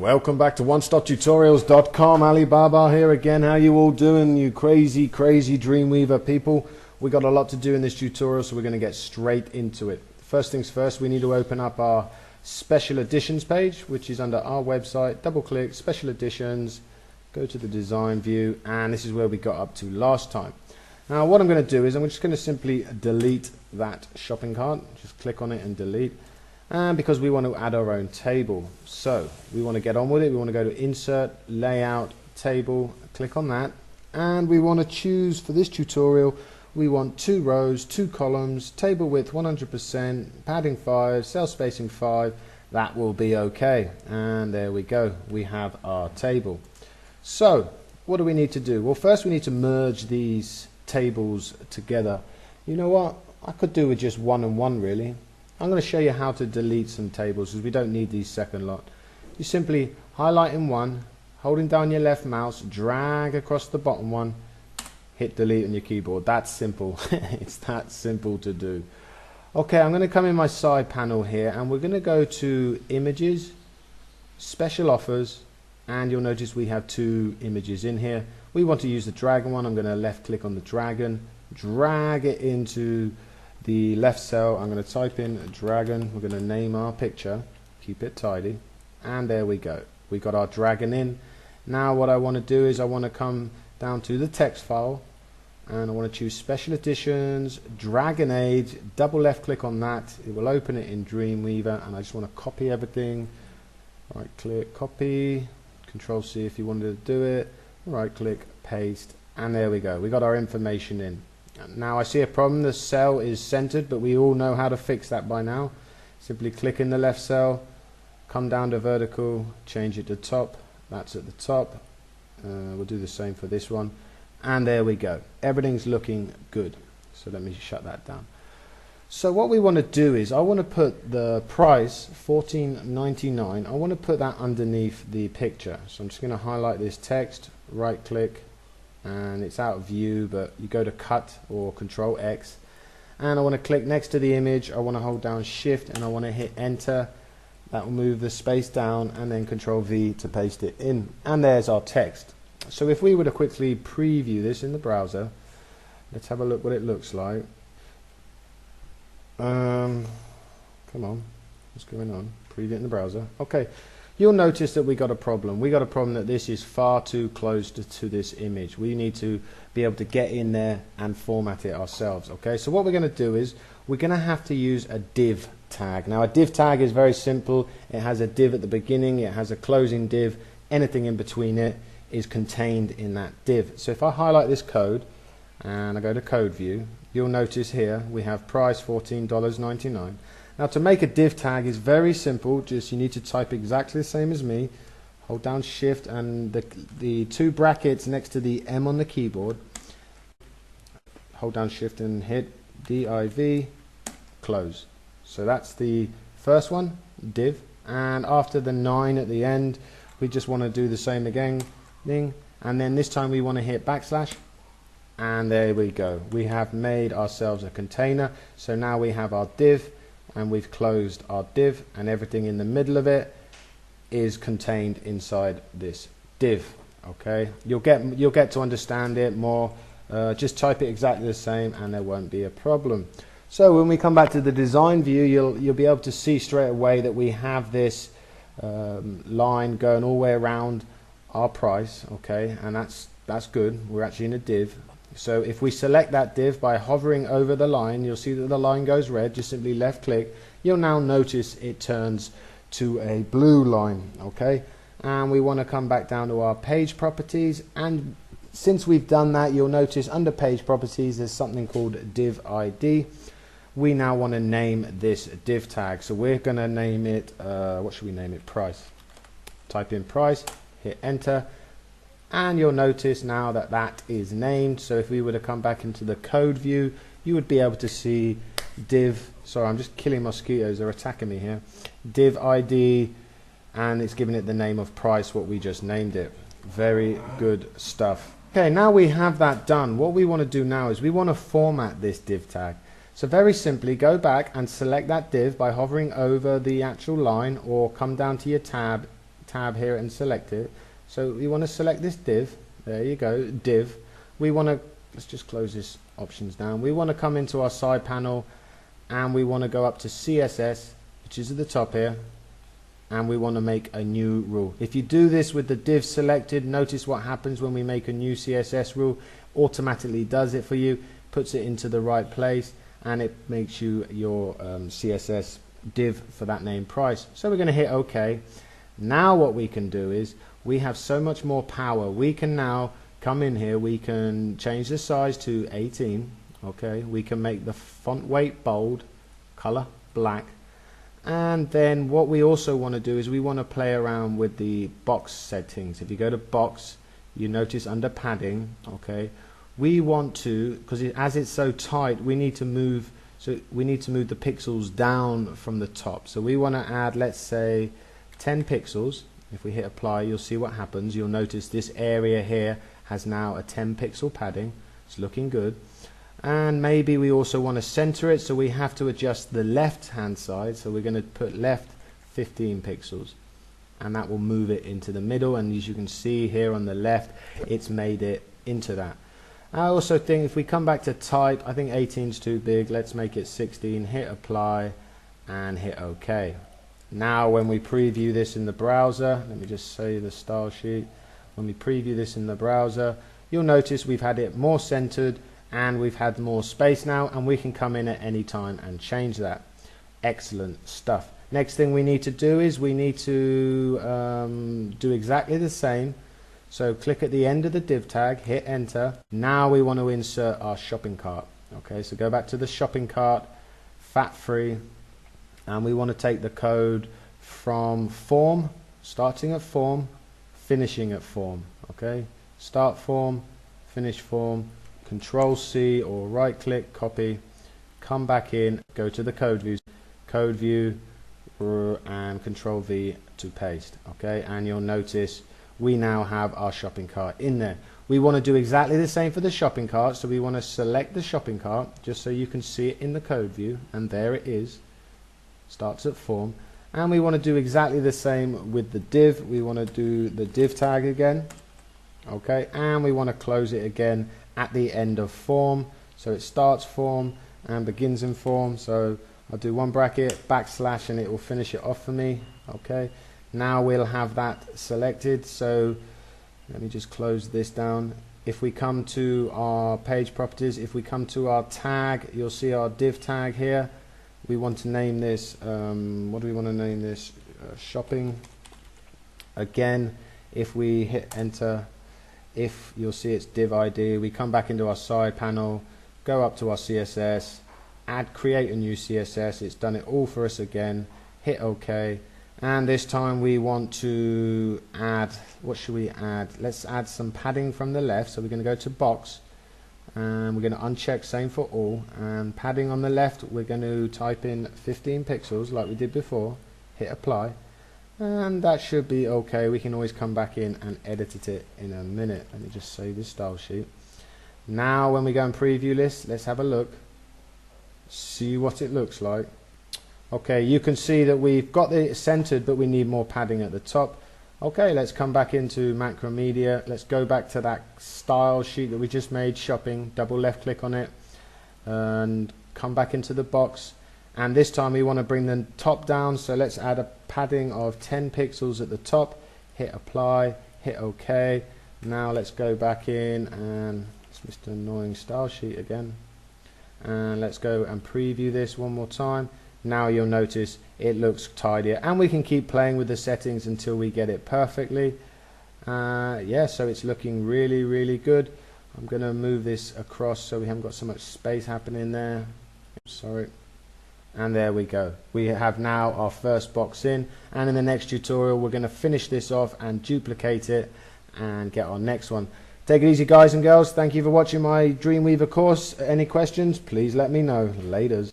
Welcome back to onestoptutorials.com. Alibaba here again. How you all doing, you crazy Dreamweaver people? We got a lot to do in this tutorial, so we're going to get straight into it. First things first, we need to open up our special editions page, which is under our website. Double click special editions, go to the design view, and this is where we got up to last time. Now what I'm going to do is I'm just going to simply delete that shopping cart. Just click on it and delete. And because we want to add our own table, so we want to get on with it. We want to go to insert, layout, table, click on that, and we want to choose for this tutorial, we want 2 rows, 2 columns, table width 100%, padding 5, cell spacing 5. That will be okay. And there we go, we have our table. So what do we need to do? Well, first we need to merge these tables together. You know what, I could do with just 1 and 1 really. I'm going to show you how to delete some tables because we don't need these second lot. You simply highlight in one, holding down your left mouse, drag across the bottom one, hit delete on your keyboard. That's simple. It's that simple to do. Okay, I'm going to come in my side panel here and we're going to go to images, special offers, and you'll notice we have 2 images in here. We want to use the dragon one. I'm going to left click on the dragon, drag it into the left cell. I'm going to type in dragon. We're going to name our picture, keep it tidy, and there we go. We got our dragon in. Now what I want to do is I want to come down to the text file and I want to choose special editions, dragon age, double left click on that. It will open it in Dreamweaver, and I just want to copy everything. Right click, copy, control C if you wanted to do it, right click, paste, and there we go. We got our information in. Now I see a problem, the cell is centered, but we all know how to fix that by now. Simply click in the left cell, come down to vertical, change it to top. That's at the top. We'll do the same for this one, and there we go. Everything's looking good. So let me shut that down. So what we want to do is I want to put the price $14.99. I want to put that underneath the picture. So I'm just going to highlight this text, right click, and it's out of view, but you go to cut or control X, and I want to click next to the image. I want to hold down shift and I want to hit enter. That will move the space down, and then control V to paste it in, and there's our text. So if we were to quickly preview this in the browser, let's have a look what it looks like. Come on, what's going on? Preview it in the browser. Okay, you'll notice that we got a problem. We got a problem that this is far too close to this image. We need to be able to get in there and format it ourselves. Okay, so what we're going to do is we're going to have to use a div tag. Now a div tag is very simple. It has a div at the beginning, it has a closing div, anything in between it is contained in that div. So if I highlight this code and I go to code view, you'll notice here we have price $14.99. Now to make a div tag is very simple. Just you need to type exactly the same as me. Hold down shift and the 2 brackets next to the M on the keyboard. Hold down shift and hit div, close. So that's the first one, div, and after the 9 at the end we just want to do the same again, and then this time we want to hit backslash, and there we go. We have made ourselves a container. So now we have our div, and we've closed our div, and everything in the middle of it is contained inside this div. Okay, you'll get to understand it more. Just type it exactly the same and there won't be a problem. So when we come back to the design view, you'll be able to see straight away that we have this line going all the way around our price. Okay, and that's good. We're actually in a div. So if we select that div by hovering over the line, you'll see that the line goes red. Just simply left click. You'll now notice it turns to a blue line. Okay, and we want to come back down to our page properties, and since we've done that, you'll notice under page properties there's something called div ID. We now want to name this div tag, so we're going to name it what should we name it? Price. Type in price, hit enter, and you'll notice now that that is named. So if we were to come back into the code view, you would be able to see div, sorry I'm just killing mosquitoes, they're attacking me here, div ID, and it's giving it the name of price, what we just named it. Very good stuff. Okay, now we have that done. What we want to do now is we want to format this div tag. So very simply go back and select that div by hovering over the actual line, or come down to your tab, tab here and select it. So we want to select this div. There you go, div. We want to, let's just close this options down. We want to come into our side panel and we want to go up to CSS, which is at the top here, and we want to make a new rule. If you do this with the div selected, notice what happens when we make a new CSS rule. Automatically does it for you, puts it into the right place, and it makes you your CSS div for that name price. So we're going to hit OK. Now what we can do is we have so much more power. We can now come in here, we can change the size to 18. Okay, we can make the font weight bold, color black, and then what we also want to do is we want to play around with the box settings. If you go to box, you notice under padding, okay, we want to, because as it's so tight, we need to move, so we need to move the pixels down from the top. So we want to add, let's say 10 pixels. If we hit apply, you'll see what happens. You'll notice this area here has now a 10 pixel padding. It's looking good. And maybe we also want to center it, so we have to adjust the left hand side. So we're going to put left 15 pixels, and that will move it into the middle. And as you can see here on the left, it's made it into that. I also think if we come back to type, I think 18 is too big. Let's make it 16, hit apply and hit OK. Now when we preview this in the browser, let me just show you the style sheet. When we preview this in the browser, you'll notice we've had it more centered and we've had more space now, and we can come in at any time and change that. Excellent stuff. Next thing we need to do is we need to do exactly the same. So click at the end of the div tag, hit enter. Now we want to insert our shopping cart. Okay, so go back to the shopping cart, fat free, and we want to take the code from form, starting at form, finishing at form. Okay, start form, finish form, Control C or right click, copy, come back in, go to the code view, and Control V to paste. Okay, and you'll notice we now have our shopping cart in there. We want to do exactly the same for the shopping cart, so we want to select the shopping cart just so you can see it in the code view, and there it is, starts at form. And we want to do exactly the same with the div. We want to do the div tag again, okay, and we want to close it again at the end of form, so it starts form and begins in form. So I'll do one bracket, backslash, and it will finish it off for me. Okay, now we'll have that selected. So let me just close this down. If we come to our page properties, if we come to our tag, you'll see our div tag here. We want to name this, what do we want to name this? Shopping. Again, if we hit enter, if you'll see it's div ID, we come back into our side panel, go up to our CSS, create a new CSS. It's done it all for us again. Hit OK, and this time we want to add, what should we add? Let's add some padding from the left. So we're going to go to box, and we're going to uncheck same for all, and padding on the left we're going to type in 15 pixels like we did before. Hit apply, and that should be okay. We can always come back in and edit it in a minute. Let me just save this style sheet. Now when we go and preview this, let's have a look, see what it looks like. Okay, you can see that we've got it centered, but we need more padding at the top. Okay, let's come back into Macromedia. Let's go back to that style sheet that we just made, shopping, double left click on it and come back into the box. And this time we want to bring the top down, so let's add a padding of 10 pixels at the top. Hit apply, hit OK. Now let's go back in, and it's Mr. Annoying style sheet again. And let's go and preview this one more time. Now you'll notice it looks tidier, and we can keep playing with the settings until we get it perfectly. Yeah, so it's looking really, really good. I'm going to move this across so we haven't got so much space happening there. Sorry. And there we go. We have now our first box in, and in the next tutorial we're going to finish this off and duplicate it and get our next one. Take it easy, guys and girls. Thank you for watching my Dreamweaver course. Any questions, please let me know. Laters.